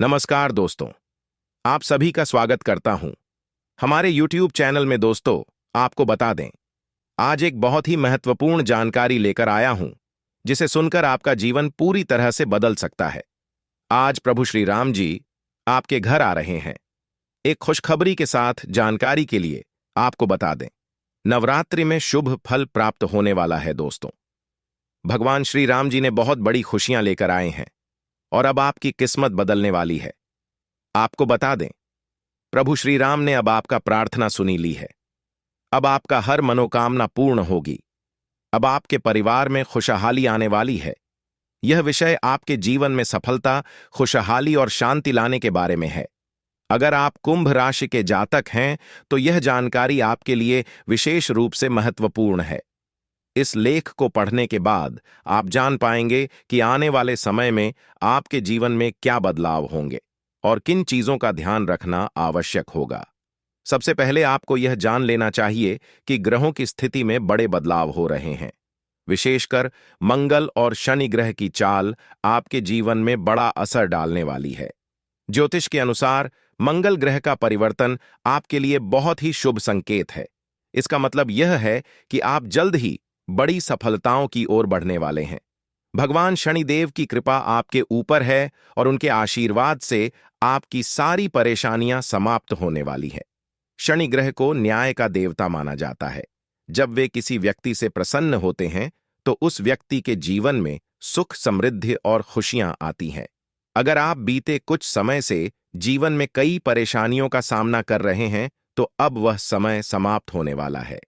नमस्कार दोस्तों, आप सभी का स्वागत करता हूं हमारे YouTube चैनल में। दोस्तों, आपको बता दें, आज एक बहुत ही महत्वपूर्ण जानकारी लेकर आया हूं, जिसे सुनकर आपका जीवन पूरी तरह से बदल सकता है। आज प्रभु श्री राम जी आपके घर आ रहे हैं। एक खुशखबरी के साथ जानकारी के लिए आपको बता दें, नवरात्रि में शुभ फल प्राप्त होने वाला है। दोस्तों, भगवान श्री राम जी ने बहुत बड़ी खुशियां लेकर आए हैं और अब आपकी किस्मत बदलने वाली है। आपको बता दें, प्रभु श्री राम ने अब आपका प्रार्थना सुनी ली है। अब आपका हर मनोकामना पूर्ण होगी। अब आपके परिवार में खुशहाली आने वाली है। यह विषय आपके जीवन में सफलता, खुशहाली और शांति लाने के बारे में है। अगर आप कुंभ राशि के जातक हैं तो यह जानकारी आपके लिए विशेष रूप से महत्वपूर्ण है। इस लेख को पढ़ने के बाद आप जान पाएंगे कि आने वाले समय में आपके जीवन में क्या बदलाव होंगे और किन चीजों का ध्यान रखना आवश्यक होगा। सबसे पहले आपको यह जान लेना चाहिए कि ग्रहों की स्थिति में बड़े बदलाव हो रहे हैं। विशेषकर मंगल और शनि ग्रह की चाल आपके जीवन में बड़ा असर डालने वाली है। ज्योतिष के अनुसार मंगल ग्रह का परिवर्तन आपके लिए बहुत ही शुभ संकेत है। इसका मतलब यह है कि आप जल्द ही बड़ी सफलताओं की ओर बढ़ने वाले हैं। भगवान शनिदेव की कृपा आपके ऊपर है और उनके आशीर्वाद से आपकी सारी परेशानियां समाप्त होने वाली है। शनि ग्रह को न्याय का देवता माना जाता है। जब वे किसी व्यक्ति से प्रसन्न होते हैं तो उस व्यक्ति के जीवन में सुख, समृद्धि और खुशियां आती हैं। अगर आप बीते कुछ समय से जीवन में कई परेशानियों का सामना कर रहे हैं तो अब वह समय समाप्त होने वाला है।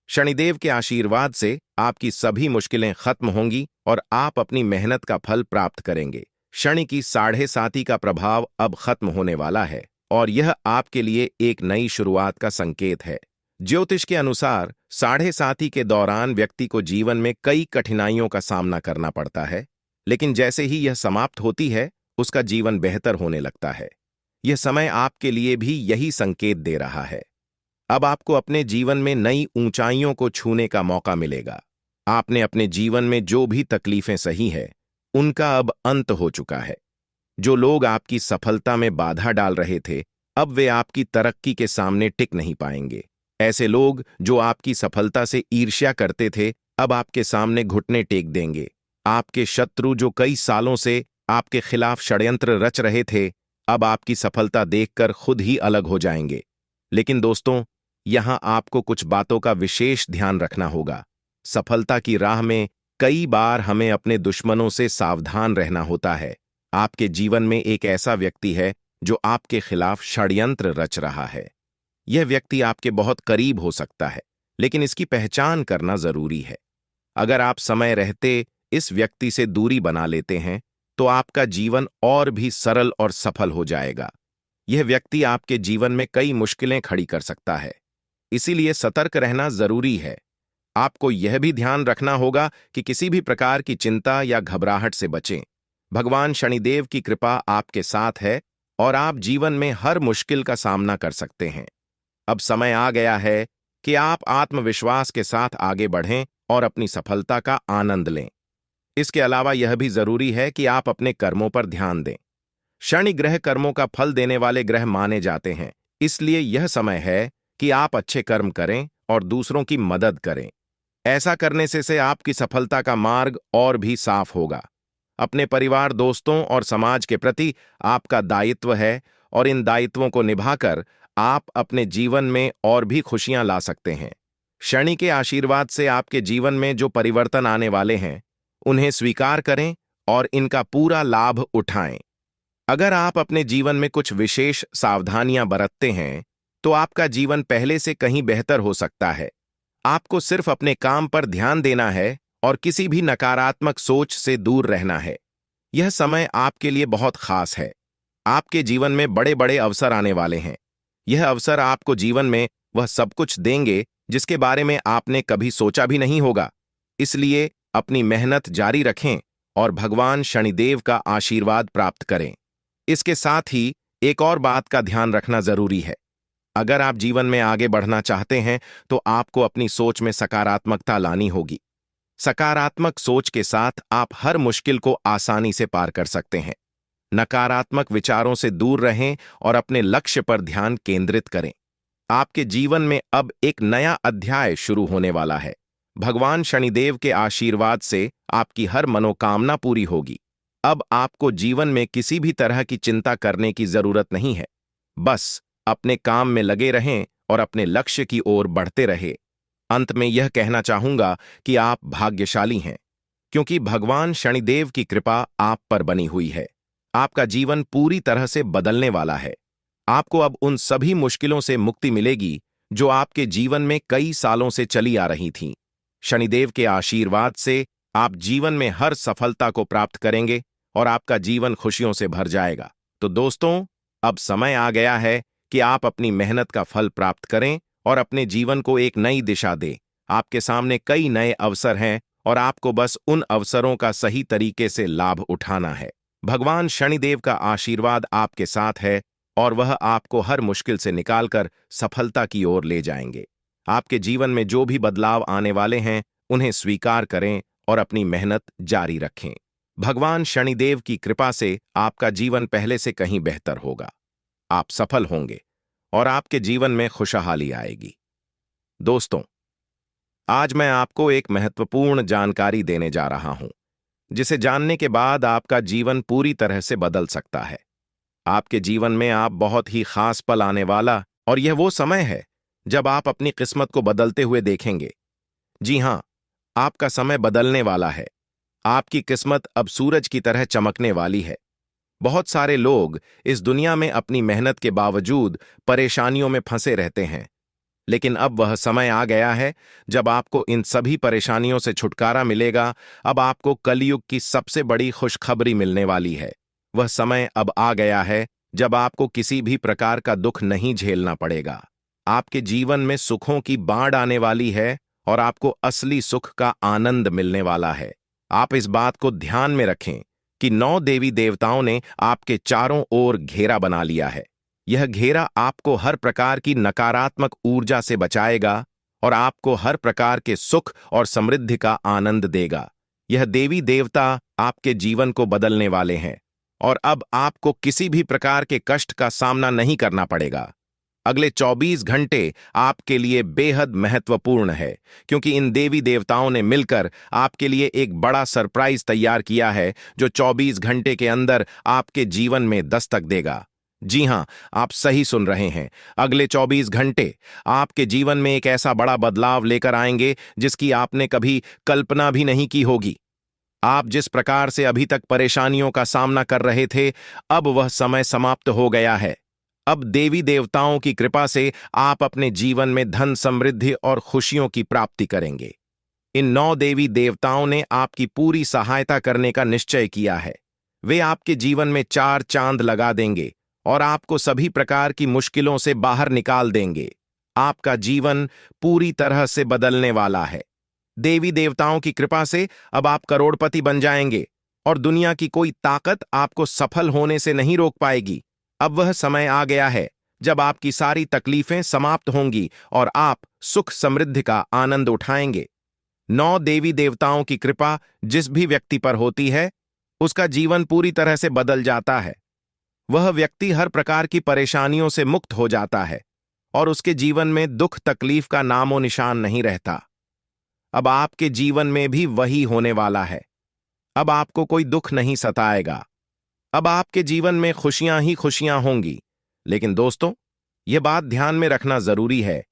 शनिदेव के आशीर्वाद से आपकी सभी मुश्किलें खत्म होंगी और आप अपनी मेहनत का फल प्राप्त करेंगे। शनि की 7.5 का प्रभाव अब खत्म होने वाला है और यह आपके लिए एक नई शुरुआत का संकेत है। ज्योतिष के अनुसार 7.5 के दौरान व्यक्ति को जीवन में कई कठिनाइयों का सामना करना पड़ता है, लेकिन जैसे ही यह समाप्त होती है उसका जीवन बेहतर होने लगता है। यह समय आपके लिए भी यही संकेत दे रहा है। अब आपको अपने जीवन में नई ऊंचाइयों को छूने का मौका मिलेगा। आपने अपने जीवन में जो भी तकलीफें सही है उनका अब अंत हो चुका है। जो लोग आपकी सफलता में बाधा डाल रहे थे, अब वे आपकी तरक्की के सामने टिक नहीं पाएंगे। ऐसे लोग जो आपकी सफलता से ईर्ष्या करते थे, अब आपके सामने घुटने टेक देंगे। आपके शत्रु जो कई सालों से आपके खिलाफ षड्यंत्र रच रहे थे, अब आपकी सफलता देखकर खुद ही अलग हो जाएंगे। लेकिन दोस्तों, यहां आपको कुछ बातों का विशेष ध्यान रखना होगा। सफलता की राह में कई बार हमें अपने दुश्मनों से सावधान रहना होता है। आपके जीवन में एक ऐसा व्यक्ति है जो आपके खिलाफ षड्यंत्र रच रहा है। यह व्यक्ति आपके बहुत करीब हो सकता है, लेकिन इसकी पहचान करना जरूरी है। अगर आप समय रहते इस व्यक्ति से दूरी बना लेते हैं तो आपका जीवन और भी सरल और सफल हो जाएगा। यह व्यक्ति आपके जीवन में कई मुश्किलें खड़ी कर सकता है, इसीलिए सतर्क रहना जरूरी है। आपको यह भी ध्यान रखना होगा कि किसी भी प्रकार की चिंता या घबराहट से बचें। भगवान शनिदेव की कृपा आपके साथ है और आप जीवन में हर मुश्किल का सामना कर सकते हैं। अब समय आ गया है कि आप आत्मविश्वास के साथ आगे बढ़ें और अपनी सफलता का आनंद लें। इसके अलावा यह भी जरूरी है कि आप अपने कर्मों पर ध्यान दें। शनि ग्रह कर्मों का फल देने वाले ग्रह माने जाते हैं, इसलिए यह समय है कि आप अच्छे कर्म करें और दूसरों की मदद करें। ऐसा करने से आपकी सफलता का मार्ग और भी साफ होगा। अपने परिवार, दोस्तों और समाज के प्रति आपका दायित्व है और इन दायित्वों को निभाकर आप अपने जीवन में और भी खुशियां ला सकते हैं। शनि के आशीर्वाद से आपके जीवन में जो परिवर्तन आने वाले हैं उन्हें स्वीकार करें और इनका पूरा लाभ उठाएं। अगर आप अपने जीवन में कुछ विशेष सावधानियां बरतते हैं तो आपका जीवन पहले से कहीं बेहतर हो सकता है। आपको सिर्फ अपने काम पर ध्यान देना है और किसी भी नकारात्मक सोच से दूर रहना है। यह समय आपके लिए बहुत खास है। आपके जीवन में बड़े बड़े अवसर आने वाले हैं। यह अवसर आपको जीवन में वह सब कुछ देंगे जिसके बारे में आपने कभी सोचा भी नहीं होगा। इसलिए अपनी मेहनत जारी रखें और भगवान शनिदेव का आशीर्वाद प्राप्त करें। इसके साथ ही एक और बात का ध्यान रखना जरूरी है। अगर आप जीवन में आगे बढ़ना चाहते हैं तो आपको अपनी सोच में सकारात्मकता लानी होगी। सकारात्मक सोच के साथ आप हर मुश्किल को आसानी से पार कर सकते हैं। नकारात्मक विचारों से दूर रहें और अपने लक्ष्य पर ध्यान केंद्रित करें। आपके जीवन में अब एक नया अध्याय शुरू होने वाला है। भगवान शनिदेव के आशीर्वाद से आपकी हर मनोकामना पूरी होगी। अब आपको जीवन में किसी भी तरह की चिंता करने की जरूरत नहीं है। बस अपने काम में लगे रहें और अपने लक्ष्य की ओर बढ़ते रहें। अंत में यह कहना चाहूंगा कि आप भाग्यशाली हैं, क्योंकि भगवान शनिदेव की कृपा आप पर बनी हुई है। आपका जीवन पूरी तरह से बदलने वाला है। आपको अब उन सभी मुश्किलों से मुक्ति मिलेगी जो आपके जीवन में कई सालों से चली आ रही थीं। शनिदेव के आशीर्वाद से आप जीवन में हर सफलता को प्राप्त करेंगे और आपका जीवन खुशियों से भर जाएगा। तो दोस्तों, अब समय आ गया है कि आप अपनी मेहनत का फल प्राप्त करें और अपने जीवन को एक नई दिशा दें। आपके सामने कई नए अवसर हैं और आपको बस उन अवसरों का सही तरीके से लाभ उठाना है। भगवान शनिदेव का आशीर्वाद आपके साथ है और वह आपको हर मुश्किल से निकालकर सफलता की ओर ले जाएंगे। आपके जीवन में जो भी बदलाव आने वाले हैं, उन्हें स्वीकार करें और अपनी मेहनत जारी रखें। भगवान शनिदेव की कृपा से आपका जीवन पहले से कहीं बेहतर होगा। आप सफल होंगे और आपके जीवन में खुशहाली आएगी। दोस्तों, आज मैं आपको एक महत्वपूर्ण जानकारी देने जा रहा हूं, जिसे जानने के बाद आपका जीवन पूरी तरह से बदल सकता है। आपके जीवन में आप बहुत ही खास पल आने वाला, और यह वो समय है जब आप अपनी किस्मत को बदलते हुए देखेंगे। जी हां, आपका समय बदलने वाला है। आपकी किस्मत अब सूरज की तरह चमकने वाली है। बहुत सारे लोग इस दुनिया में अपनी मेहनत के बावजूद परेशानियों में फंसे रहते हैं, लेकिन अब वह समय आ गया है जब आपको इन सभी परेशानियों से छुटकारा मिलेगा। अब आपको कलयुग की सबसे बड़ी खुशखबरी मिलने वाली है। वह समय अब आ गया है जब आपको किसी भी प्रकार का दुख नहीं झेलना पड़ेगा। आपके जीवन में सुखों की बाढ़ आने वाली है और आपको असली सुख का आनंद मिलने वाला है। आप इस बात को ध्यान में रखें कि 9 देवी देवताओं ने आपके चारों ओर घेरा बना लिया है। यह घेरा आपको हर प्रकार की नकारात्मक ऊर्जा से बचाएगा और आपको हर प्रकार के सुख और समृद्धि का आनंद देगा। यह देवी देवता आपके जीवन को बदलने वाले हैं और अब आपको किसी भी प्रकार के कष्ट का सामना नहीं करना पड़ेगा। अगले 24 घंटे आपके लिए बेहद महत्वपूर्ण है, क्योंकि इन देवी देवताओं ने मिलकर आपके लिए एक बड़ा सरप्राइज तैयार किया है जो 24 घंटे के अंदर आपके जीवन में दस्तक देगा। जी हां, आप सही सुन रहे हैं। अगले 24 घंटे आपके जीवन में एक ऐसा बड़ा बदलाव लेकर आएंगे जिसकी आपने कभी कल्पना भी नहीं की होगी। आप जिस प्रकार से अभी तक परेशानियों का सामना कर रहे थे, अब वह समय समाप्त हो गया है। अब देवी देवताओं की कृपा से आप अपने जीवन में धन, समृद्धि और खुशियों की प्राप्ति करेंगे। इन 9 देवी देवताओं ने आपकी पूरी सहायता करने का निश्चय किया है। वे आपके जीवन में 4 चांद लगा देंगे और आपको सभी प्रकार की मुश्किलों से बाहर निकाल देंगे। आपका जीवन पूरी तरह से बदलने वाला है। देवी देवताओं की कृपा से अब आप करोड़पति बन जाएंगे और दुनिया की कोई ताकत आपको सफल होने से नहीं रोक पाएगी। अब वह समय आ गया है जब आपकी सारी तकलीफें समाप्त होंगी और आप सुख समृद्धि का आनंद उठाएंगे। 9 देवी देवताओं की कृपा जिस भी व्यक्ति पर होती है, उसका जीवन पूरी तरह से बदल जाता है। वह व्यक्ति हर प्रकार की परेशानियों से मुक्त हो जाता है और उसके जीवन में दुख तकलीफ का नामो निशान नहीं रहता। अब आपके जीवन में भी वही होने वाला है। अब आपको कोई दुख नहीं सताएगा। अब आपके जीवन में खुशियां ही खुशियां होंगी। लेकिन दोस्तों, यह बात ध्यान में रखना जरूरी है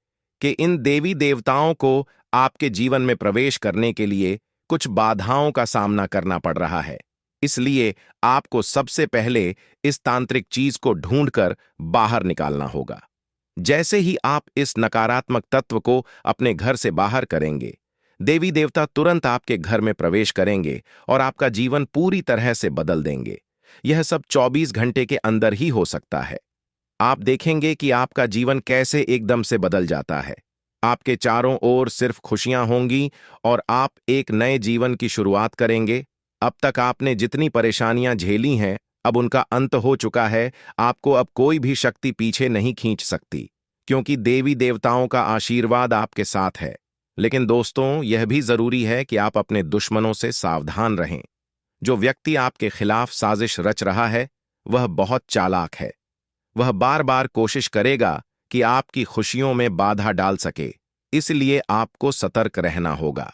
कि इन देवी देवताओं को आपके जीवन में प्रवेश करने के लिए कुछ बाधाओं का सामना करना पड़ रहा है। इसलिए आपको सबसे पहले इस तांत्रिक चीज को ढूंढकर बाहर निकालना होगा। जैसे ही आप इस नकारात्मक तत्व को अपने घर से बाहर करेंगे, देवी देवता तुरंत आपके घर में प्रवेश करेंगे और आपका जीवन पूरी तरह से बदल देंगे। यह सब 24 घंटे के अंदर ही हो सकता है। आप देखेंगे कि आपका जीवन कैसे एकदम से बदल जाता है। आपके चारों ओर सिर्फ खुशियां होंगी और आप एक नए जीवन की शुरुआत करेंगे। अब तक आपने जितनी परेशानियां झेली हैं, अब उनका अंत हो चुका है। आपको अब कोई भी शक्ति पीछे नहीं खींच सकती, क्योंकि देवी देवताओं का आशीर्वाद आपके साथ है। लेकिन दोस्तों, यह भी जरूरी है कि आप अपने दुश्मनों से सावधान रहें। जो व्यक्ति आपके खिलाफ साजिश रच रहा है, वह बहुत चालाक है। वह बार बार कोशिश करेगा कि आपकी खुशियों में बाधा डाल सके, इसलिए आपको सतर्क रहना होगा।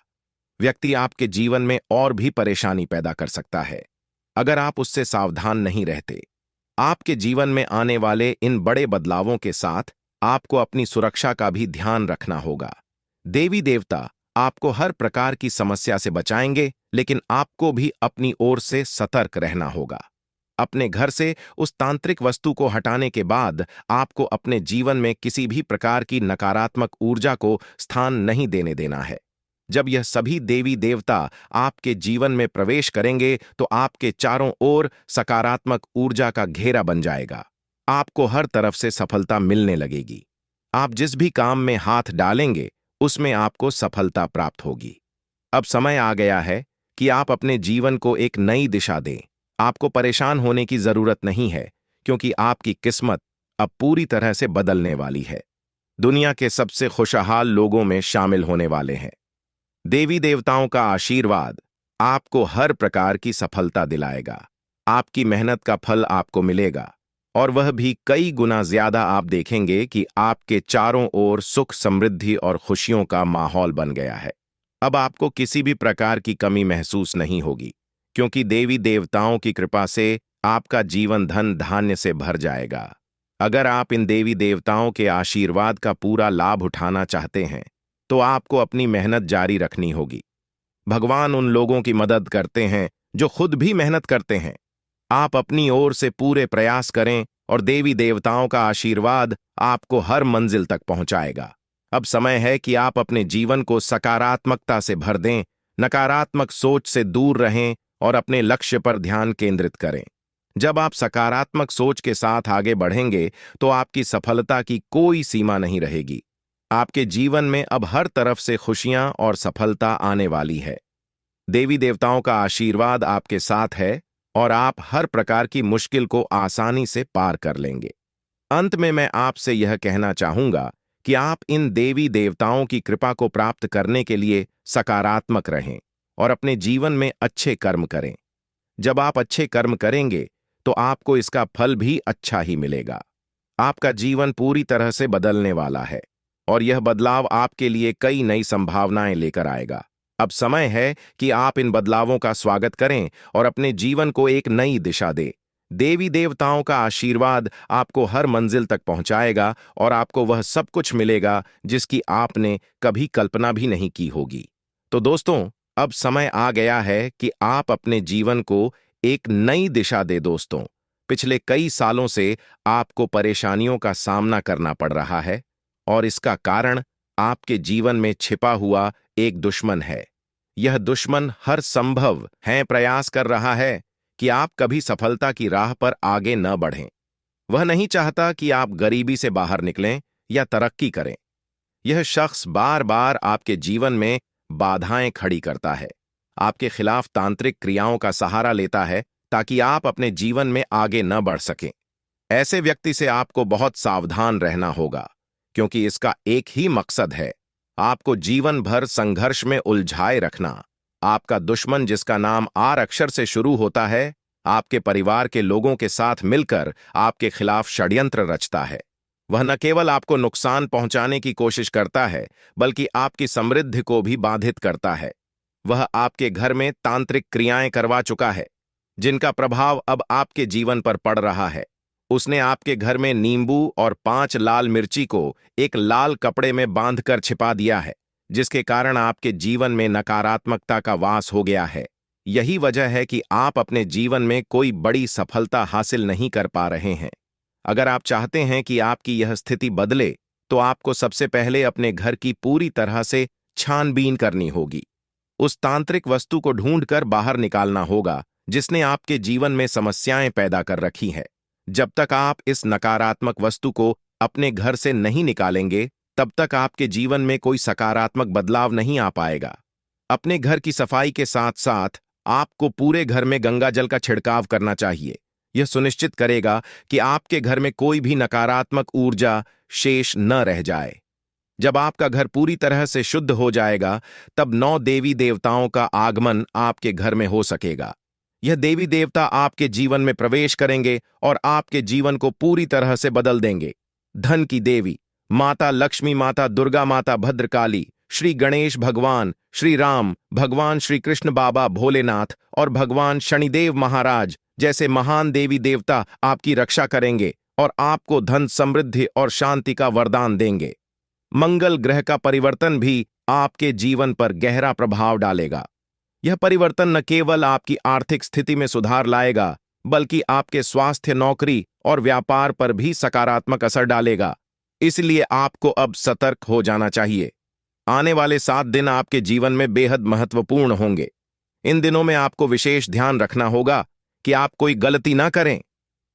व्यक्ति आपके जीवन में और भी परेशानी पैदा कर सकता है अगर आप उससे सावधान नहीं रहते। आपके जीवन में आने वाले इन बड़े बदलावों के साथ आपको अपनी सुरक्षा का भी ध्यान रखना होगा। देवी देवता आपको हर प्रकार की समस्या से बचाएंगे, लेकिन आपको भी अपनी ओर से सतर्क रहना होगा। अपने घर से उस तांत्रिक वस्तु को हटाने के बाद आपको अपने जीवन में किसी भी प्रकार की नकारात्मक ऊर्जा को स्थान नहीं देने देना है। जब यह सभी देवी देवता आपके जीवन में प्रवेश करेंगे तो आपके चारों ओर सकारात्मक ऊर्जा का घेरा बन जाएगा। आपको हर तरफ से सफलता मिलने लगेगी। आप जिस भी काम में हाथ डालेंगे उसमें आपको सफलता प्राप्त होगी। अब समय आ गया है कि आप अपने जीवन को एक नई दिशा दें। आपको परेशान होने की जरूरत नहीं है, क्योंकि आपकी किस्मत अब पूरी तरह से बदलने वाली है। दुनिया के सबसे खुशहाल लोगों में शामिल होने वाले हैं। देवी देवताओं का आशीर्वाद आपको हर प्रकार की सफलता दिलाएगा। आपकी मेहनत का फल आपको मिलेगा, और वह भी कई गुना ज्यादा। आप देखेंगे कि आपके चारों ओर सुख, समृद्धि और खुशियों का माहौल बन गया है। अब आपको किसी भी प्रकार की कमी महसूस नहीं होगी, क्योंकि देवी देवताओं की कृपा से आपका जीवन धन धान्य से भर जाएगा। अगर आप इन देवी देवताओं के आशीर्वाद का पूरा लाभ उठाना चाहते हैं तो आपको अपनी मेहनत जारी रखनी होगी। भगवान उन लोगों की मदद करते हैं जो खुद भी मेहनत करते हैं। आप अपनी ओर से पूरे प्रयास करें और देवी देवताओं का आशीर्वाद आपको हर मंजिल तक पहुंचाएगा। अब समय है कि आप अपने जीवन को सकारात्मकता से भर दें, नकारात्मक सोच से दूर रहें और अपने लक्ष्य पर ध्यान केंद्रित करें। जब आप सकारात्मक सोच के साथ आगे बढ़ेंगे तो आपकी सफलता की कोई सीमा नहीं रहेगी। आपके जीवन में अब हर तरफ से खुशियां और सफलता आने वाली है। देवी देवताओं का आशीर्वाद आपके साथ है और आप हर प्रकार की मुश्किल को आसानी से पार कर लेंगे। अंत में मैं आपसे यह कहना चाहूंगा कि आप इन देवी देवताओं की कृपा को प्राप्त करने के लिए सकारात्मक रहें और अपने जीवन में अच्छे कर्म करें। जब आप अच्छे कर्म करेंगे तो आपको इसका फल भी अच्छा ही मिलेगा। आपका जीवन पूरी तरह से बदलने वाला है और यह बदलाव आपके लिए कई नई संभावनाएं लेकर आएगा। अब समय है कि आप इन बदलावों का स्वागत करें और अपने जीवन को एक नई दिशा दें। देवी देवताओं का आशीर्वाद आपको हर मंजिल तक पहुंचाएगा और आपको वह सब कुछ मिलेगा जिसकी आपने कभी कल्पना भी नहीं की होगी। तो दोस्तों, अब समय आ गया है कि आप अपने जीवन को एक नई दिशा दें। दोस्तों, पिछले कई सालों से आपको परेशानियों का सामना करना पड़ रहा है और इसका कारण आपके जीवन में छिपा हुआ एक दुश्मन है। यह दुश्मन हर संभव प्रयास कर रहा है कि आप कभी सफलता की राह पर आगे न बढ़ें। वह नहीं चाहता कि आप गरीबी से बाहर निकलें या तरक्की करें। यह शख्स बार बार आपके जीवन में बाधाएं खड़ी करता है, आपके खिलाफ तांत्रिक क्रियाओं का सहारा लेता है ताकि आप अपने जीवन में आगे न बढ़ सकें। ऐसे व्यक्ति से आपको बहुत सावधान रहना होगा, क्योंकि इसका एक ही मकसद है, आपको जीवन भर संघर्ष में उलझाए रखना। आपका दुश्मन, जिसका नाम आर अक्षर से शुरू होता है, आपके परिवार के लोगों के साथ मिलकर आपके खिलाफ षड्यंत्र रचता है। वह न केवल आपको नुकसान पहुंचाने की कोशिश करता है, बल्कि आपकी समृद्धि को भी बाधित करता है। वह आपके घर में तांत्रिक क्रियाएं करवा चुका है, जिनका प्रभाव अब आपके जीवन पर पड़ रहा है। उसने आपके घर में नींबू और 5 लाल मिर्ची को एक लाल कपड़े में बांधकर छिपा दिया है, जिसके कारण आपके जीवन में नकारात्मकता का वास हो गया है। यही वजह है कि आप अपने जीवन में कोई बड़ी सफलता हासिल नहीं कर पा रहे हैं। अगर आप चाहते हैं कि आपकी यह स्थिति बदले, तो आपको सबसे पहले अपने घर की पूरी तरह से छानबीन करनी होगी। उस तांत्रिक वस्तु को ढूंढकर बाहर निकालना होगा जिसने आपके जीवन में समस्याएं पैदा कर रखी हैं। जब तक आप इस नकारात्मक वस्तु को अपने घर से नहीं निकालेंगे, तब तक आपके जीवन में कोई सकारात्मक बदलाव नहीं आ पाएगा। अपने घर की सफाई के साथ साथ आपको पूरे घर में गंगा जल का छिड़काव करना चाहिए। यह सुनिश्चित करेगा कि आपके घर में कोई भी नकारात्मक ऊर्जा शेष न रह जाए। जब आपका घर पूरी तरह से शुद्ध हो जाएगा, तब 9 देवी देवताओं का आगमन आपके घर में हो सकेगा। यह देवी देवता आपके जीवन में प्रवेश करेंगे और आपके जीवन को पूरी तरह से बदल देंगे। धन की देवी माता लक्ष्मी, माता दुर्गा, माता भद्रकाली, श्री गणेश भगवान, श्री राम, भगवान श्री कृष्ण, बाबा भोलेनाथ और भगवान शनिदेव महाराज जैसे महान देवी देवता आपकी रक्षा करेंगे और आपको धन, समृद्धि और शांति का वरदान देंगे। मंगल ग्रह का परिवर्तन भी आपके जीवन पर गहरा प्रभाव डालेगा। यह परिवर्तन न केवल आपकी आर्थिक स्थिति में सुधार लाएगा, बल्कि आपके स्वास्थ्य, नौकरी और व्यापार पर भी सकारात्मक असर डालेगा। इसलिए आपको अब सतर्क हो जाना चाहिए। आने वाले 7 दिन आपके जीवन में बेहद महत्वपूर्ण होंगे। इन दिनों में आपको विशेष ध्यान रखना होगा कि आप कोई गलती ना करें।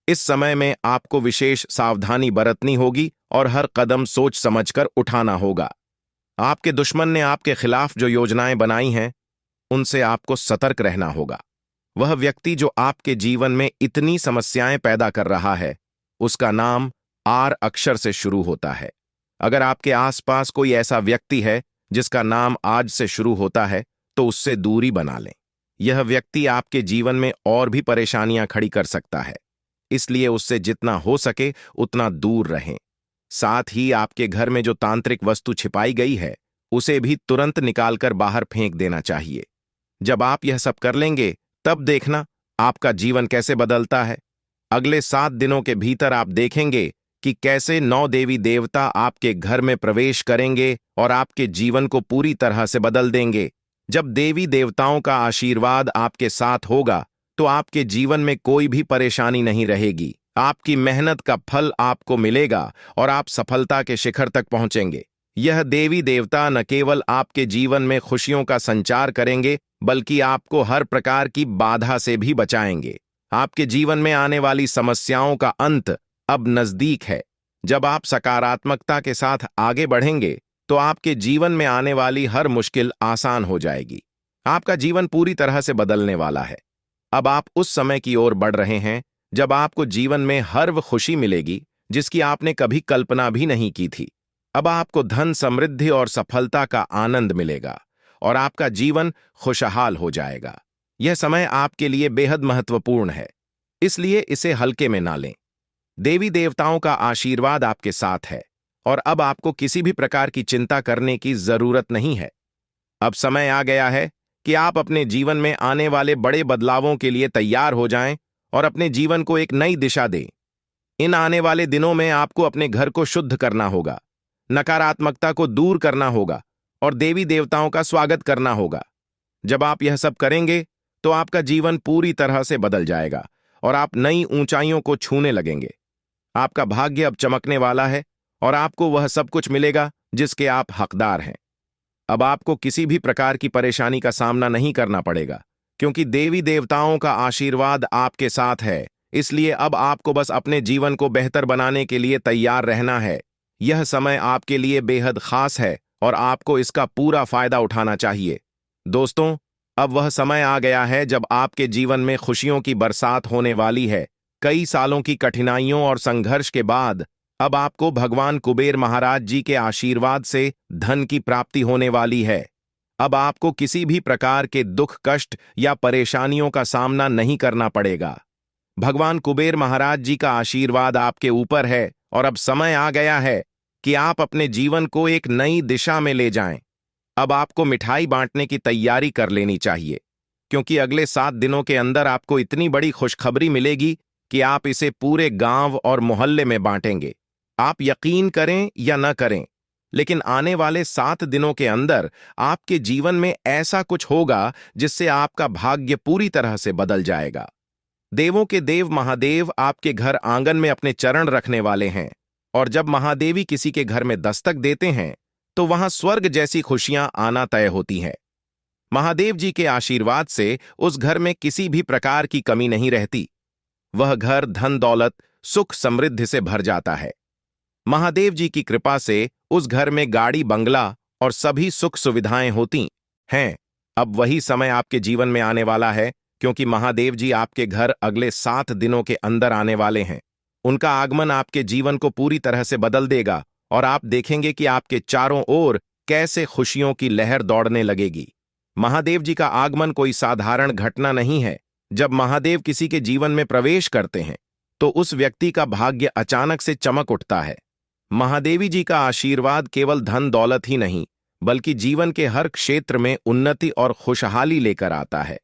इस समय में आपको विशेष सावधानी बरतनी होगी और हर कदम सोच समझकर उठाना होगा। आपके दुश्मन ने आपके खिलाफ जो योजनाएं बनाई हैं, उनसे आपको सतर्क रहना होगा। वह व्यक्ति जो आपके जीवन में इतनी समस्याएं पैदा कर रहा है, उसका नाम आर अक्षर से शुरू होता है। अगर आपके आसपास कोई ऐसा व्यक्ति है जिसका नाम आज से शुरू होता है, तो उससे दूरी बना लें। यह व्यक्ति आपके जीवन में और भी परेशानियां खड़ी कर सकता है, इसलिए उससे जितना हो सके उतना दूर रहें। साथ ही आपके घर में जो तांत्रिक वस्तु छिपाई गई है, उसे भी तुरंत निकालकर बाहर फेंक देना चाहिए। जब आप यह सब कर लेंगे, तब देखना आपका जीवन कैसे बदलता है। अगले 7 दिनों के भीतर आप देखेंगे कि कैसे 9 देवी देवता आपके घर में प्रवेश करेंगे और आपके जीवन को पूरी तरह से बदल देंगे। जब देवी देवताओं का आशीर्वाद आपके साथ होगा, तो आपके जीवन में कोई भी परेशानी नहीं रहेगी। आपकी मेहनत का फल आपको मिलेगा और आप सफलता के शिखर तक पहुंचेंगे। यह देवी देवता न केवल आपके जीवन में खुशियों का संचार करेंगे, बल्कि आपको हर प्रकार की बाधा से भी बचाएंगे। आपके जीवन में आने वाली समस्याओं का अंत अब नजदीक है। जब आप सकारात्मकता के साथ आगे बढ़ेंगे, तो आपके जीवन में आने वाली हर मुश्किल आसान हो जाएगी। आपका जीवन पूरी तरह से बदलने वाला है। अब आप उस समय की ओर बढ़ रहे हैं जब आपको जीवन में हर वो खुशी मिलेगी जिसकी आपने कभी कल्पना भी नहीं की थी। अब आपको धन, समृद्धि और सफलता का आनंद मिलेगा और आपका जीवन खुशहाल हो जाएगा। यह समय आपके लिए बेहद महत्वपूर्ण है, इसलिए इसे हल्के में ना लें। देवी देवताओं का आशीर्वाद आपके साथ है और अब आपको किसी भी प्रकार की चिंता करने की जरूरत नहीं है। अब समय आ गया है कि आप अपने जीवन में आने वाले बड़े बदलावों के लिए तैयार हो जाएं और अपने जीवन को एक नई दिशा दें। इन आने वाले दिनों में आपको अपने घर को शुद्ध करना होगा, नकारात्मकता को दूर करना होगा और देवी देवताओं का स्वागत करना होगा। जब आप यह सब करेंगे, तो आपका जीवन पूरी तरह से बदल जाएगा और आप नई ऊंचाइयों को छूने लगेंगे। आपका भाग्य अब चमकने वाला है और आपको वह सब कुछ मिलेगा जिसके आप हकदार हैं। अब आपको किसी भी प्रकार की परेशानी का सामना नहीं करना पड़ेगा, क्योंकि देवी देवताओं का आशीर्वाद आपके साथ है। इसलिए अब आपको बस अपने जीवन को बेहतर बनाने के लिए तैयार रहना है। यह समय आपके लिए बेहद खास है और आपको इसका पूरा फायदा उठाना चाहिए। दोस्तों, अब वह समय आ गया है जब आपके जीवन में खुशियों की बरसात होने वाली है। कई सालों की कठिनाइयों और संघर्ष के बाद अब आपको भगवान कुबेर महाराज जी के आशीर्वाद से धन की प्राप्ति होने वाली है। अब आपको किसी भी प्रकार के दुख, कष्ट या परेशानियों का सामना नहीं करना पड़ेगा। भगवान कुबेर महाराज जी का आशीर्वाद आपके ऊपर है और अब समय आ गया है कि आप अपने जीवन को एक नई दिशा में ले जाएं। अब आपको मिठाई बांटने की तैयारी कर लेनी चाहिए, क्योंकि अगले 7 दिनों के अंदर आपको इतनी बड़ी खुशखबरी मिलेगी कि आप इसे पूरे गांव और मोहल्ले में बांटेंगे। आप यकीन करें या न करें, लेकिन आने वाले 7 दिनों के अंदर आपके जीवन में ऐसा कुछ होगा जिससे आपका भाग्य पूरी तरह से बदल जाएगा। देवों के देव महादेव आपके घर आंगन में अपने चरण रखने वाले हैं, और जब महादेवी किसी के घर में दस्तक देते हैं, तो वहां स्वर्ग जैसी खुशियां आना तय होती हैं। महादेव जी के आशीर्वाद से उस घर में किसी भी प्रकार की कमी नहीं रहती। वह घर धन, दौलत, सुख, समृद्धि से भर जाता है। महादेव जी की कृपा से उस घर में गाड़ी, बंगला और सभी सुख सुविधाएं होती हैं। अब वही समय आपके जीवन में आने वाला है, क्योंकि महादेव जी आपके घर अगले 7 दिनों के अंदर आने वाले हैं। उनका आगमन आपके जीवन को पूरी तरह से बदल देगा और आप देखेंगे कि आपके चारों ओर कैसे खुशियों की लहर दौड़ने लगेगी। महादेव जी का आगमन कोई साधारण घटना नहीं है, जब महादेव किसी के जीवन में प्रवेश करते हैं तो उस व्यक्ति का भाग्य अचानक से चमक उठता है। महादेवी जी का आशीर्वाद केवल धन दौलत ही नहीं बल्कि जीवन के हर क्षेत्र में उन्नति और खुशहाली लेकर आता है।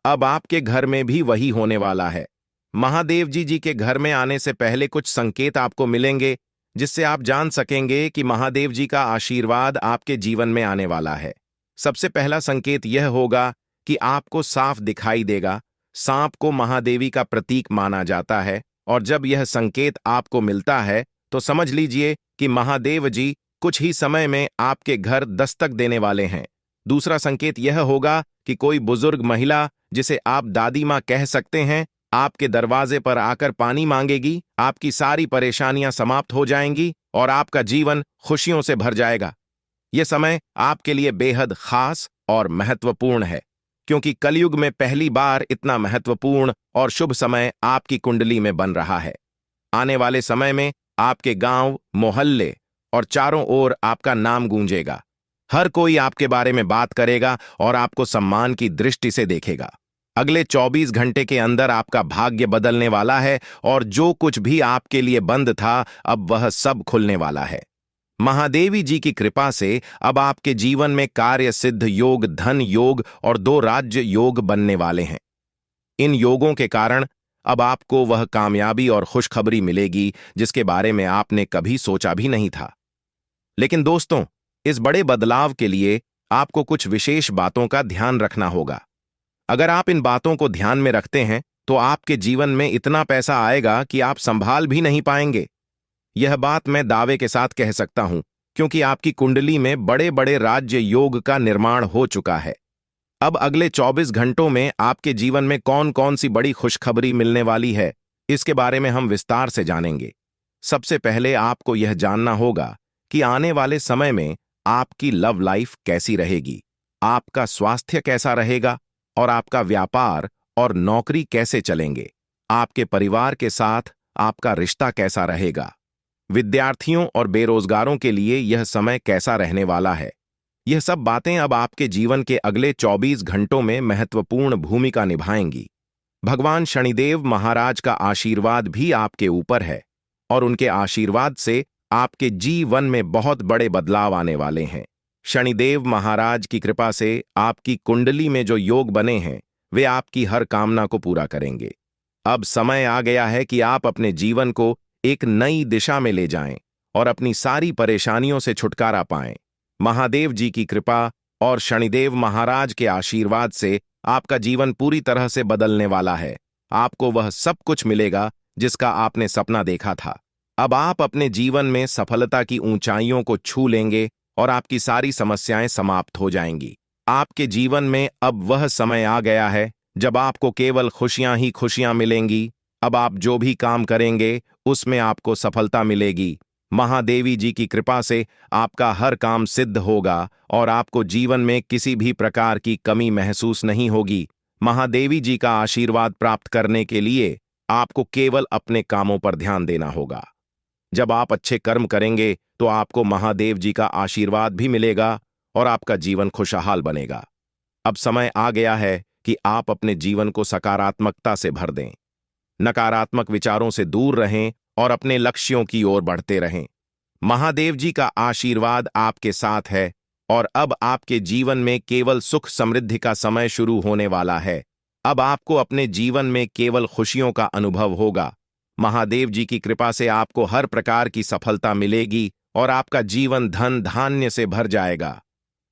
अब आपके घर में भी वही होने वाला है। महादेव जी के घर में आने से पहले कुछ संकेत आपको मिलेंगे जिससे आप जान सकेंगे कि महादेव जी का आशीर्वाद आपके जीवन में आने वाला है। सबसे पहला संकेत यह होगा कि आपको साफ दिखाई देगा। सांप को महादेवी का प्रतीक माना जाता है और जब यह संकेत आपको मिलता है तो समझ लीजिए कि महादेव जी कुछ ही समय में आपके घर दस्तक देने वाले हैं। दूसरा संकेत यह होगा कि कोई बुजुर्ग महिला, जिसे आप दादी माँ कह सकते हैं, आपके दरवाजे पर आकर पानी मांगेगी। आपकी सारी परेशानियां समाप्त हो जाएंगी और आपका जीवन खुशियों से भर जाएगा। यह समय आपके लिए बेहद खास और महत्वपूर्ण है क्योंकि कलयुग में पहली बार इतना महत्वपूर्ण और शुभ समय आपकी कुंडली में बन रहा है। आने वाले समय में आपके गांव, मोहल्ले और चारों ओर आपका नाम गूंजेगा। हर कोई आपके बारे में बात करेगा और आपको सम्मान की दृष्टि से देखेगा। अगले 24 घंटे के अंदर आपका भाग्य बदलने वाला है और जो कुछ भी आपके लिए बंद था अब वह सब खुलने वाला है। महादेवी जी की कृपा से अब आपके जीवन में कार्य सिद्ध योग, धन योग और 2 राज्य योग बनने वाले हैं। इन योगों के कारण अब आपको वह कामयाबी और खुशखबरी मिलेगी जिसके बारे में आपने कभी सोचा भी नहीं था। लेकिन दोस्तों, इस बड़े बदलाव के लिए आपको कुछ विशेष बातों का ध्यान रखना होगा। अगर आप इन बातों को ध्यान में रखते हैं तो आपके जीवन में इतना पैसा आएगा कि आप संभाल भी नहीं पाएंगे। यह बात मैं दावे के साथ कह सकता हूं क्योंकि आपकी कुंडली में बड़े बड़े राज्य योग का निर्माण हो चुका है। अब अगले 24 घंटों में आपके जीवन में कौन कौन सी बड़ी खुशखबरी मिलने वाली है, इसके बारे में हम विस्तार से जानेंगे। सबसे पहले आपको यह जानना होगा कि आने वाले समय में आपकी लव लाइफ कैसी रहेगी, आपका स्वास्थ्य कैसा रहेगा और आपका व्यापार और नौकरी कैसे चलेंगे। आपके परिवार के साथ आपका रिश्ता कैसा रहेगा। विद्यार्थियों और बेरोजगारों के लिए यह समय कैसा रहने वाला है। यह सब बातें अब आपके जीवन के अगले 24 घंटों में महत्वपूर्ण भूमिका निभाएंगी। भगवान शनिदेव महाराज का आशीर्वाद भी आपके ऊपर है और उनके आशीर्वाद से आपके जीवन में बहुत बड़े बदलाव आने वाले हैं। शनिदेव महाराज की कृपा से आपकी कुंडली में जो योग बने हैं वे आपकी हर कामना को पूरा करेंगे। अब समय आ गया है कि आप अपने जीवन को एक नई दिशा में ले जाएं और अपनी सारी परेशानियों से छुटकारा पाएं। महादेव जी की कृपा और शनिदेव महाराज के आशीर्वाद से आपका जीवन पूरी तरह से बदलने वाला है। आपको वह सब कुछ मिलेगा जिसका आपने सपना देखा था। अब आप अपने जीवन में सफलता की ऊंचाइयों को छू लेंगे और आपकी सारी समस्याएं समाप्त हो जाएंगी। आपके जीवन में अब वह समय आ गया है जब आपको केवल खुशियां ही खुशियां मिलेंगी। अब आप जो भी काम करेंगे उसमें आपको सफलता मिलेगी। महादेवी जी की कृपा से आपका हर काम सिद्ध होगा और आपको जीवन में किसी भी प्रकार की कमी महसूस नहीं होगी। महादेवी जी का आशीर्वाद प्राप्त करने के लिए आपको केवल अपने कामों पर ध्यान देना होगा। जब आप अच्छे कर्म करेंगे तो आपको महादेव जी का आशीर्वाद भी मिलेगा और आपका जीवन खुशहाल बनेगा। अब समय आ गया है कि आप अपने जीवन को सकारात्मकता से भर दें। नकारात्मक विचारों से दूर रहें और अपने लक्ष्यों की ओर बढ़ते रहें। महादेव जी का आशीर्वाद आपके साथ है और अब आपके जीवन में केवल सुख समृद्धि का समय शुरू होने वाला है। अब आपको अपने जीवन में केवल खुशियों का अनुभव होगा। महादेव जी की कृपा से आपको हर प्रकार की सफलता मिलेगी और आपका जीवन धन धान्य से भर जाएगा।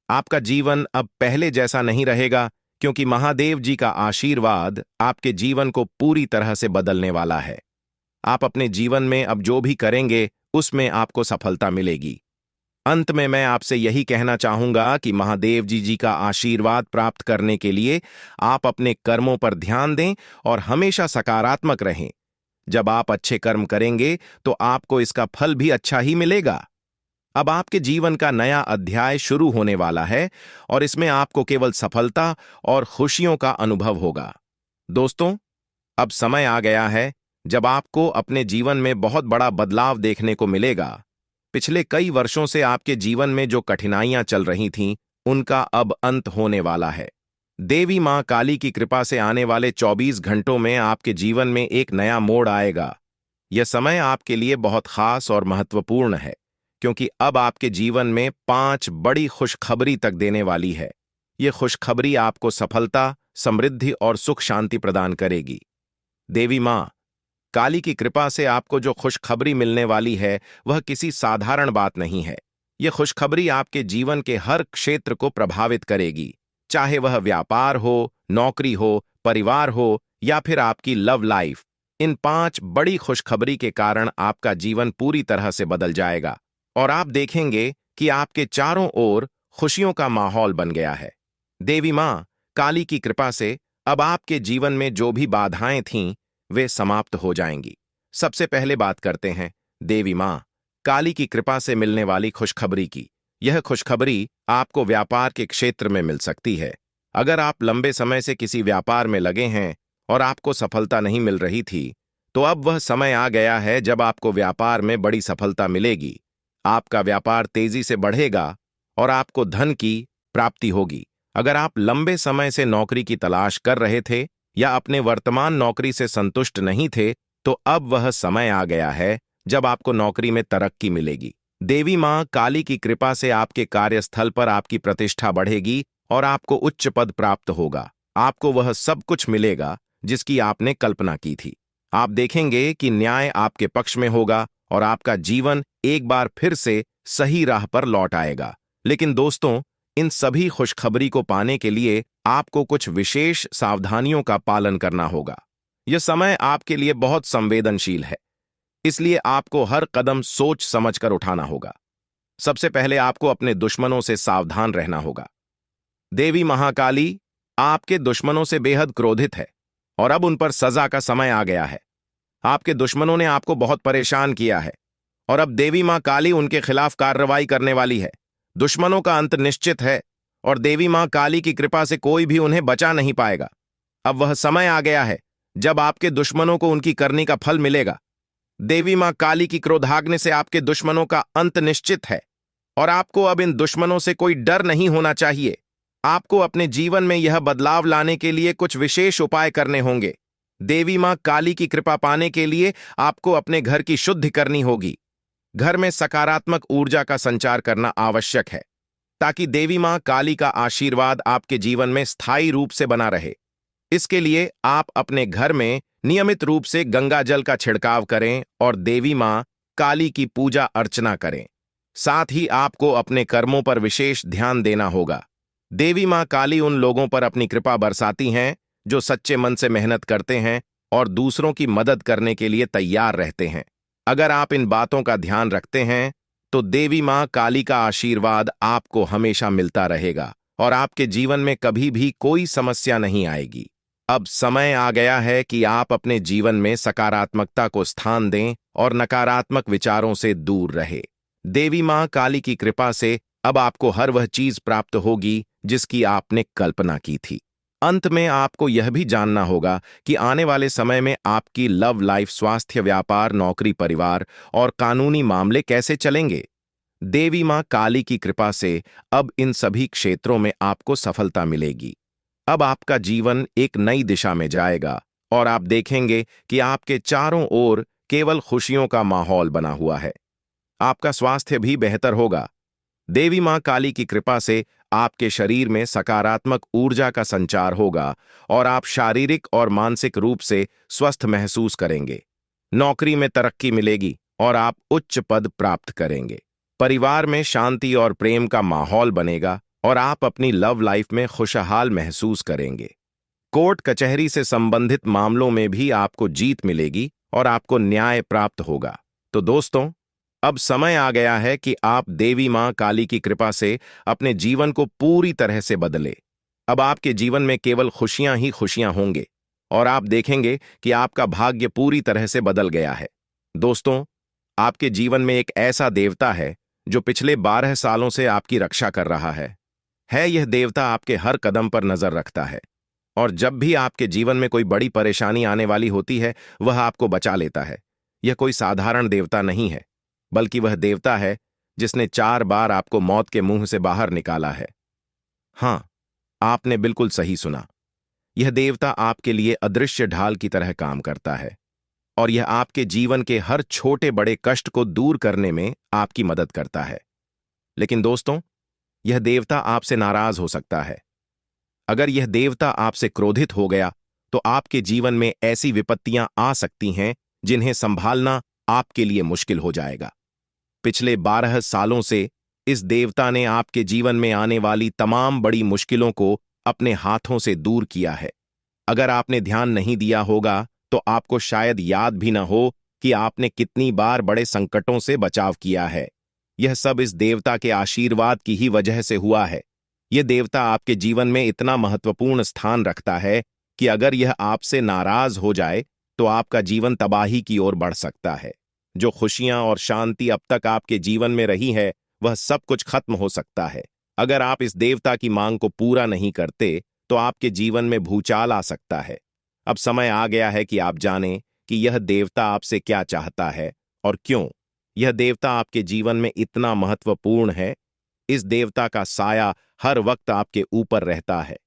आपका जीवन अब पहले जैसा नहीं रहेगा क्योंकि महादेव जी का आशीर्वाद आपके जीवन को पूरी तरह से बदलने वाला है। आप अपने जीवन में अब जो भी करेंगे उसमें आपको सफलता मिलेगी। अंत में मैं आपसे यही कहना चाहूंगा कि महादेव जी का आशीर्वाद प्राप्त करने के लिए आप अपने कर्मों पर ध्यान दें और हमेशा सकारात्मक रहें। जब आप अच्छे कर्म करेंगे तो आपको इसका फल भी अच्छा ही मिलेगा। अब आपके जीवन का नया अध्याय शुरू होने वाला है और इसमें आपको केवल सफलता और खुशियों का अनुभव होगा। दोस्तों, अब समय आ गया है जब आपको अपने जीवन में बहुत बड़ा बदलाव देखने को मिलेगा। पिछले कई वर्षों से आपके जीवन में जो कठिनाइयां चल रही थीं, उनका अब अंत होने वाला है। देवी मां काली की कृपा से आने वाले 24 घंटों में आपके जीवन में एक नया मोड़ आएगा। यह समय आपके लिए बहुत खास और महत्वपूर्ण है, क्योंकि अब आपके जीवन में 5 बड़ी खुशखबरी तक देने वाली है। यह खुशखबरी आपको सफलता, समृद्धि और सुख शांति प्रदान करेगी। देवी मां काली की कृपा से आपको जो खुशखबरी मिलने वाली है, वह किसी साधारण बात नहीं है। यह खुशखबरी आपके जीवन के हर क्षेत्र को प्रभावित करेगी, चाहे वह व्यापार हो, नौकरी हो, परिवार हो या फिर आपकी लव लाइफ। इन 5 बड़ी खुशखबरी के कारण आपका जीवन पूरी तरह से बदल जाएगा और आप देखेंगे कि आपके चारों ओर खुशियों का माहौल बन गया है। देवी मां काली की कृपा से अब आपके जीवन में जो भी बाधाएं थीं, वे समाप्त हो जाएंगी। सबसे पहले बात करते हैं देवी मां काली की कृपा से मिलने वाली खुशखबरी की। यह खुशखबरी आपको व्यापार के क्षेत्र में मिल सकती है। अगर आप लंबे समय से किसी व्यापार में लगे हैं और आपको सफलता नहीं मिल रही थी, तो अब वह समय आ गया है जब आपको व्यापार में बड़ी सफलता मिलेगी। आपका व्यापार तेजी से बढ़ेगा और आपको धन की प्राप्ति होगी। अगर आप लंबे समय से नौकरी की तलाश कर रहे थे या अपने वर्तमान नौकरी से संतुष्ट नहीं थे, तो अब वह समय आ गया है जब आपको नौकरी में तरक्की मिलेगी। देवी मां काली की कृपा से आपके कार्यस्थल पर आपकी प्रतिष्ठा बढ़ेगी और आपको उच्च पद प्राप्त होगा। आपको वह सब कुछ मिलेगा जिसकी आपने कल्पना की थी। आप देखेंगे कि न्याय आपके पक्ष में होगा और आपका जीवन एक बार फिर से सही राह पर लौट आएगा। लेकिन दोस्तों, इन सभी खुशखबरी को पाने के लिए आपको कुछ विशेष सावधानियों का पालन करना होगा। यह समय आपके लिए बहुत संवेदनशील है, इसलिए आपको हर कदम सोच समझकर उठाना होगा। सबसे पहले आपको अपने दुश्मनों से सावधान रहना होगा। देवी महाकाली आपके दुश्मनों से बेहद क्रोधित है और अब उन पर सजा का समय आ गया है। आपके दुश्मनों ने आपको बहुत परेशान किया है और अब देवी मां काली उनके खिलाफ कार्रवाई करने वाली है। दुश्मनों का अंत निश्चित है और देवी मां काली की कृपा से कोई भी उन्हें बचा नहीं पाएगा। अब वह समय आ गया है जब आपके दुश्मनों को उनकी करनी का फल मिलेगा। देवी मां काली की क्रोधाग्नि से आपके दुश्मनों का अंत निश्चित है और आपको अब इन दुश्मनों से कोई डर नहीं होना चाहिए। आपको अपने जीवन में यह बदलाव लाने के लिए कुछ विशेष उपाय करने होंगे। देवी मां काली की कृपा पाने के लिए आपको अपने घर की शुद्धि करनी होगी। घर में सकारात्मक ऊर्जा का संचार करना आवश्यक है, ताकि देवी मां काली का आशीर्वाद आपके जीवन में स्थायी रूप से बना रहे। इसके लिए आप अपने घर में नियमित रूप से गंगा जल का छिड़काव करें और देवी मां काली की पूजा अर्चना करें। साथ ही आपको अपने कर्मों पर विशेष ध्यान देना होगा। देवी मां काली उन लोगों पर अपनी कृपा बरसाती हैं जो सच्चे मन से मेहनत करते हैं और दूसरों की मदद करने के लिए तैयार रहते हैं। अगर आप इन बातों का ध्यान रखते हैं, तो देवी मां काली का आशीर्वाद आपको हमेशा मिलता रहेगा और आपके जीवन में कभी भी कोई समस्या नहीं आएगी। अब समय आ गया है कि आप अपने जीवन में सकारात्मकता को स्थान दें और नकारात्मक विचारों से दूर रहे। देवी मां काली की कृपा से अब आपको हर वह चीज प्राप्त होगी जिसकी आपने कल्पना की थी। अंत में आपको यह भी जानना होगा कि आने वाले समय में आपकी लव लाइफ, स्वास्थ्य, व्यापार, नौकरी, परिवार और कानूनी मामले कैसे चलेंगे। देवी मां काली की कृपा से अब इन सभी क्षेत्रों में आपको सफलता मिलेगी। अब आपका जीवन एक नई दिशा में जाएगा और आप देखेंगे कि आपके चारों ओर केवल खुशियों का माहौल बना हुआ है। आपका स्वास्थ्य भी बेहतर होगा। देवी मां काली की कृपा से आपके शरीर में सकारात्मक ऊर्जा का संचार होगा और आप शारीरिक और मानसिक रूप से स्वस्थ महसूस करेंगे। नौकरी में तरक्की मिलेगी और आप उच्च पद प्राप्त करेंगे। परिवार में शांति और प्रेम का माहौल बनेगा और आप अपनी लव लाइफ में खुशहाल महसूस करेंगे। कोर्ट कचहरी से संबंधित मामलों में भी आपको जीत मिलेगी और आपको न्याय प्राप्त होगा। तो दोस्तों, अब समय आ गया है कि आप देवी मां काली की कृपा से अपने जीवन को पूरी तरह से बदले। अब आपके जीवन में केवल खुशियां ही खुशियां होंगे और आप देखेंगे कि आपका भाग्य पूरी तरह से बदल गया है। दोस्तों, आपके जीवन में एक ऐसा देवता है जो पिछले 12 सालों से आपकी रक्षा कर रहा है। यह देवता आपके हर कदम पर नजर रखता है और जब भी आपके जीवन में कोई बड़ी परेशानी आने वाली होती है, वह आपको बचा लेता है। यह कोई साधारण देवता नहीं है, बल्कि वह देवता है जिसने 4 बार आपको मौत के मुंह से बाहर निकाला है। हाँ, आपने बिल्कुल सही सुना। यह देवता आपके लिए अदृश्य ढाल की तरह काम करता है और यह आपके जीवन के हर छोटे बड़े कष्ट को दूर करने में आपकी मदद करता है। लेकिन दोस्तों, यह देवता आपसे नाराज हो सकता है। अगर यह देवता आपसे क्रोधित हो गया तो आपके जीवन में ऐसी विपत्तियां आ सकती हैं जिन्हें संभालना आपके लिए मुश्किल हो जाएगा। पिछले 12 सालों से इस देवता ने आपके जीवन में आने वाली तमाम बड़ी मुश्किलों को अपने हाथों से दूर किया है। अगर आपने ध्यान नहीं दिया होगा तो आपको शायद याद भी न हो कि आपने कितनी बार बड़े संकटों से बचाव किया है। यह सब इस देवता के आशीर्वाद की ही वजह से हुआ है। यह देवता आपके जीवन में इतना महत्वपूर्ण स्थान रखता है कि अगर यह आपसे नाराज हो जाए तो आपका जीवन तबाही की ओर बढ़ सकता है। जो खुशियां और शांति अब तक आपके जीवन में रही है, वह सब कुछ खत्म हो सकता है। अगर आप इस देवता की मांग को पूरा नहीं करते तो आपके जीवन में भूचाल आ सकता है। अब समय आ गया है कि आप जानें कि यह देवता आपसे क्या चाहता है और क्यों यह देवता आपके जीवन में इतना महत्वपूर्ण है। इस देवता का साया हर वक्त आपके ऊपर रहता है।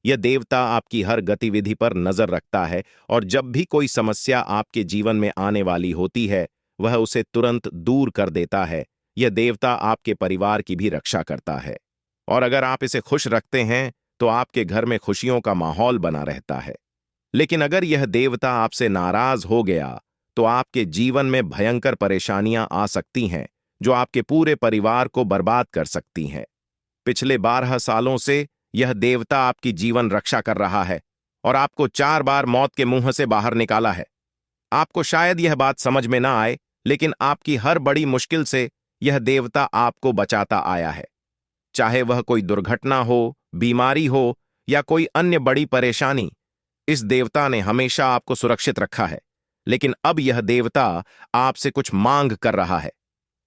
यह देवता आपकी हर गतिविधि पर नजर रखता है और जब भी कोई समस्या आपके जीवन में आने वाली होती है, वह उसे तुरंत दूर कर देता है। यह देवता आपके परिवार की भी रक्षा करता है और अगर आप इसे खुश रखते हैं तो आपके घर में खुशियों का माहौल बना रहता है। लेकिन अगर यह देवता आपसे नाराज हो गया तो आपके जीवन में भयंकर परेशानियां आ सकती हैं जो आपके पूरे परिवार को बर्बाद कर सकती हैं। पिछले 12 सालों से यह देवता आपकी जीवन रक्षा कर रहा है और आपको 4 बार मौत के मुंह से बाहर निकाला है। आपको शायद यह बात समझ में ना आए, लेकिन आपकी हर बड़ी मुश्किल से यह देवता आपको बचाता आया है। चाहे वह कोई दुर्घटना हो, बीमारी हो या कोई अन्य बड़ी परेशानी, इस देवता ने हमेशा आपको सुरक्षित रखा है। लेकिन अब यह देवता आपसे कुछ मांग कर रहा है।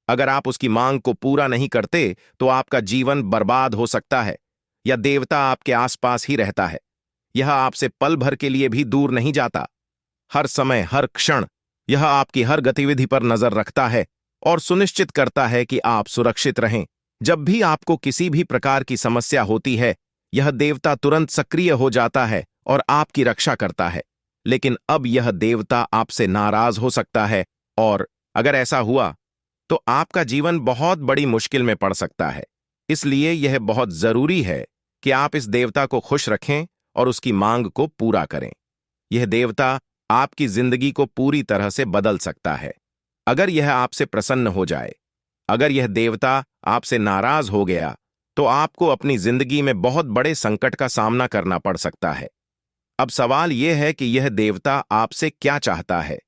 अगर आप उसकी मांग को पूरा नहीं करते तो आपका जीवन बर्बाद हो सकता है। यह देवता आपके आसपास ही रहता है। यह आपसे पल भर के लिए भी दूर नहीं जाता। हर समय, हर क्षण यह आपकी हर गतिविधि पर नजर रखता है और सुनिश्चित करता है कि आप सुरक्षित रहें। जब भी आपको किसी भी प्रकार की समस्या होती है, यह देवता तुरंत सक्रिय हो जाता है और आपकी रक्षा करता है। लेकिन अब यह देवता आपसे नाराज हो सकता है और अगर ऐसा हुआ तो आपका जीवन बहुत बड़ी मुश्किल में पड़ सकता है। इसलिए यह बहुत जरूरी है कि आप इस देवता को खुश रखें और उसकी मांग को पूरा करें। यह देवता आपकी जिंदगी को पूरी तरह से बदल सकता है अगर यह आपसे प्रसन्न हो जाए। अगर यह देवता आपसे नाराज हो गया तो आपको अपनी जिंदगी में बहुत बड़े संकट का सामना करना पड़ सकता है। अब सवाल यह है कि यह देवता आपसे क्या चाहता है।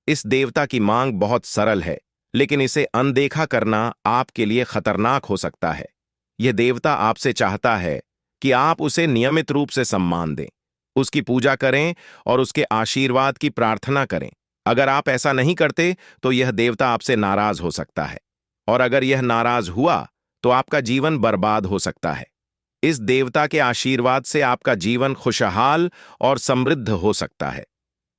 इस देवता की मांग बहुत सरल है, लेकिन इसे अनदेखा करना आपके लिए खतरनाक हो सकता है। यह देवता आपसे चाहता है कि आप उसे नियमित रूप से सम्मान दें, उसकी पूजा करें और उसके आशीर्वाद की प्रार्थना करें। अगर आप ऐसा नहीं करते तो यह देवता आपसे नाराज हो सकता है और अगर यह नाराज हुआ तो आपका जीवन बर्बाद हो सकता है। इस देवता के आशीर्वाद से आपका जीवन खुशहाल और समृद्ध हो सकता है।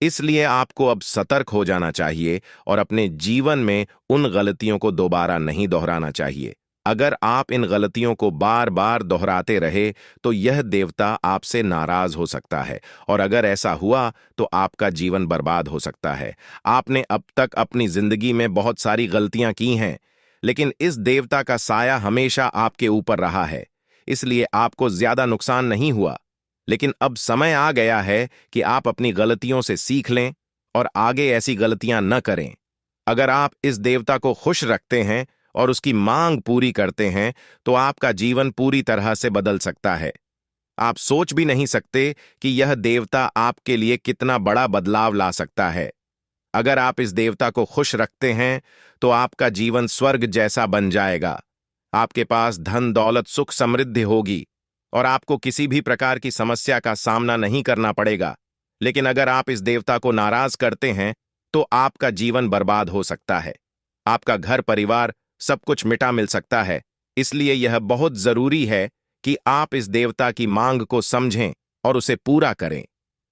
इसलिए आपको अब सतर्क हो जाना चाहिए और अपने जीवन में उन गलतियों को दोबारा नहीं दोहराना चाहिए। अगर आप इन गलतियों को बार बार दोहराते रहे तो यह देवता आपसे नाराज हो सकता है और अगर ऐसा हुआ तो आपका जीवन बर्बाद हो सकता है। आपने अब तक अपनी जिंदगी में बहुत सारी गलतियां की हैं, लेकिन इस देवता का साया हमेशा आपके ऊपर रहा है, इसलिए आपको ज्यादा नुकसान नहीं हुआ। लेकिन अब समय आ गया है कि आप अपनी गलतियों से सीख लें और आगे ऐसी गलतियां न करें। अगर आप इस देवता को खुश रखते हैं और उसकी मांग पूरी करते हैं तो आपका जीवन पूरी तरह से बदल सकता है। आप सोच भी नहीं सकते कि यह देवता आपके लिए कितना बड़ा बदलाव ला सकता है। अगर आप इस देवता को खुश रखते हैं तो आपका जीवन स्वर्ग जैसा बन जाएगा। आपके पास धन दौलत सुख समृद्धि होगी और आपको किसी भी प्रकार की समस्या का सामना नहीं करना पड़ेगा। लेकिन अगर आप इस देवता को नाराज करते हैं तो आपका जीवन बर्बाद हो सकता है। आपका घर परिवार सब कुछ मिटा मिल सकता है। इसलिए यह बहुत जरूरी है कि आप इस देवता की मांग को समझें और उसे पूरा करें।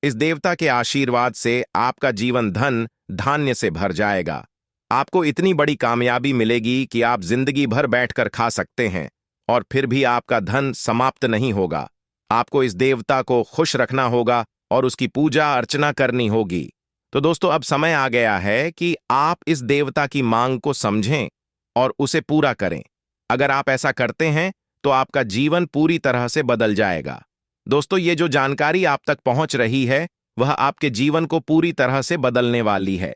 इस देवता के आशीर्वाद से आपका जीवन धन धान्य से भर जाएगा। आपको इतनी बड़ी कामयाबी मिलेगी कि आप जिंदगी भर बैठकर खा सकते हैं और फिर भी आपका धन समाप्त नहीं होगा। आपको इस देवता को खुश रखना होगा और उसकी पूजा अर्चना करनी होगी। तो दोस्तों, अब समय आ गया है कि आप इस देवता की मांग को समझें और उसे पूरा करें। अगर आप ऐसा करते हैं तो आपका जीवन पूरी तरह से बदल जाएगा। दोस्तों, ये जो जानकारी आप तक पहुंच रही है वह आपके जीवन को पूरी तरह से बदलने वाली है।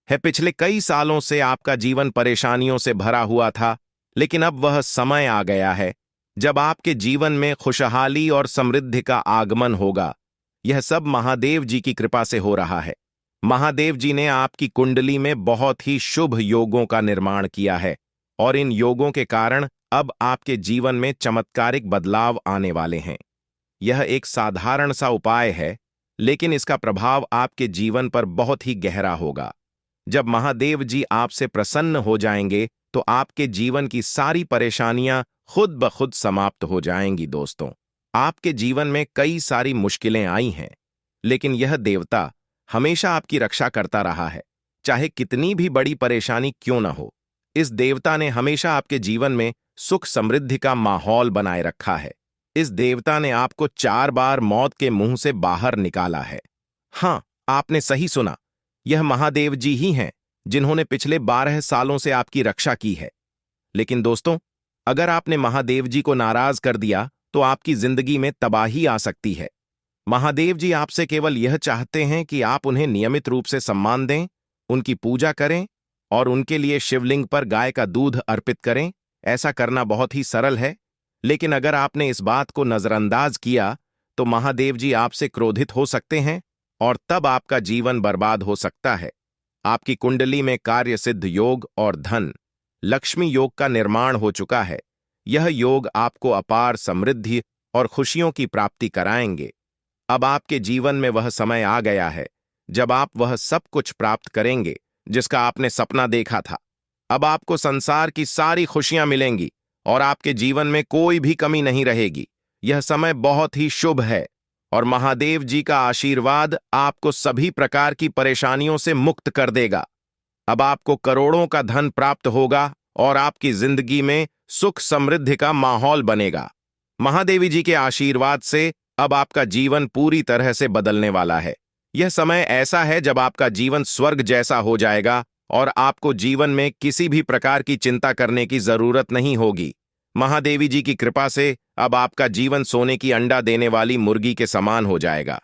पिछले कई सालों से आपका जीवन परेशानियों से भरा हुआ था, लेकिन अब वह समय आ गया है जब आपके जीवन में खुशहाली और समृद्धि का आगमन होगा। यह सब महादेव जी की कृपा से हो रहा है। महादेव जी ने आपकी कुंडली में बहुत ही शुभ योगों का निर्माण किया है और इन योगों के कारण अब आपके जीवन में चमत्कारिक बदलाव आने वाले हैं। यह एक साधारण सा उपाय है, लेकिन इसका प्रभाव आपके जीवन पर बहुत ही गहरा होगा। जब महादेव जी आपसे प्रसन्न हो जाएंगे तो आपके जीवन की सारी परेशानियां खुद ब खुद समाप्त हो जाएंगी। दोस्तों, आपके जीवन में कई सारी मुश्किलें आई हैं, लेकिन यह देवता हमेशा आपकी रक्षा करता रहा है, चाहे कितनी भी बड़ी परेशानी क्यों न हो। इस देवता ने हमेशा आपके जीवन में सुख समृद्धि का माहौल बनाए रखा है। इस देवता ने आपको 4 बार मौत के मुंह से बाहर निकाला है। हाँ, आपने सही सुना, यह महादेव जी ही हैं जिन्होंने पिछले 12 सालों से आपकी रक्षा की है। लेकिन दोस्तों, अगर आपने महादेव जी को नाराज कर दिया तो आपकी जिंदगी में तबाही आ सकती है। महादेव जी आपसे केवल यह चाहते हैं कि आप उन्हें नियमित रूप से सम्मान दें, उनकी पूजा करें और उनके लिए शिवलिंग पर गाय का दूध अर्पित करें। ऐसा करना बहुत ही सरल है, लेकिन अगर आपने इस बात को नजरअंदाज किया तो महादेव जी आपसे क्रोधित हो सकते हैं और तब आपका जीवन बर्बाद हो सकता है। आपकी कुंडली में कार्य सिद्ध योग और धन लक्ष्मी योग का निर्माण हो चुका है। यह योग आपको अपार समृद्धि और खुशियों की प्राप्ति कराएंगे। अब आपके जीवन में वह समय आ गया है जब आप वह सब कुछ प्राप्त करेंगे जिसका आपने सपना देखा था। अब आपको संसार की सारी खुशियां मिलेंगी और आपके जीवन में कोई भी कमी नहीं रहेगी। यह समय बहुत ही शुभ है और महादेव जी का आशीर्वाद आपको सभी प्रकार की परेशानियों से मुक्त कर देगा। अब आपको करोड़ों का धन प्राप्त होगा और आपकी जिंदगी में सुख समृद्धि का माहौल बनेगा। महादेवी जी के आशीर्वाद से अब आपका जीवन पूरी तरह से बदलने वाला है। यह समय ऐसा है जब आपका जीवन स्वर्ग जैसा हो जाएगा और आपको जीवन में किसी भी प्रकार की चिंता करने की जरूरत नहीं होगी। महादेवी जी की कृपा से अब आपका जीवन सोने की अंडा देने वाली मुर्गी के समान हो जाएगा।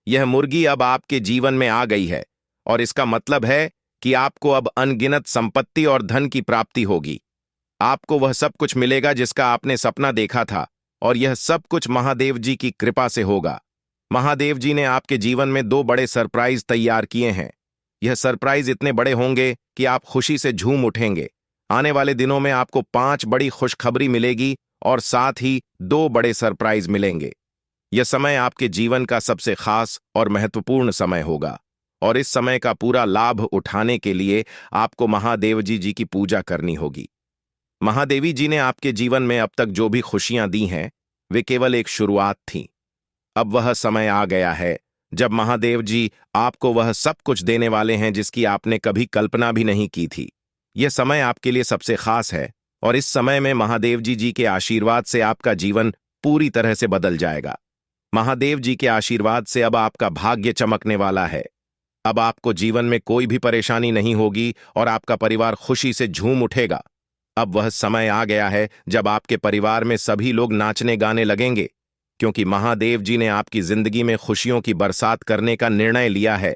यह मुर्गी अब आपके जीवन में आ गई है और इसका मतलब है कि आपको अब अनगिनत संपत्ति और धन की प्राप्ति होगी। आपको वह सब कुछ मिलेगा जिसका आपने सपना देखा था और यह सब कुछ महादेव जी की कृपा से होगा। महादेव जी ने आपके जीवन में 2 बड़े सरप्राइज तैयार किए हैं। यह सरप्राइज इतने बड़े होंगे कि आप खुशी से झूम उठेंगे। आने वाले दिनों में आपको 5 बड़ी खुशखबरी मिलेगी और साथ ही 2 बड़े सरप्राइज मिलेंगे। यह समय आपके जीवन का सबसे खास और महत्वपूर्ण समय होगा और इस समय का पूरा लाभ उठाने के लिए आपको महादेव जी की पूजा करनी होगी। महादेवी जी ने आपके जीवन में अब तक जो भी खुशियां दी हैं, वे केवल एक शुरुआत थी। अब वह समय आ गया है जब महादेव जी आपको वह सब कुछ देने वाले हैं जिसकी आपने कभी कल्पना भी नहीं की थी। यह समय आपके लिए सबसे खास है और इस समय में महादेव जी के आशीर्वाद से आपका जीवन पूरी तरह से बदल जाएगा। महादेव जी के आशीर्वाद से अब आपका भाग्य चमकने वाला है। अब आपको जीवन में कोई भी परेशानी नहीं होगी और आपका परिवार खुशी से झूम उठेगा। अब वह समय आ गया है जब आपके परिवार में सभी लोग नाचने गाने लगेंगे, क्योंकि महादेव जी ने आपकी जिंदगी में खुशियों की बरसात करने का निर्णय लिया है।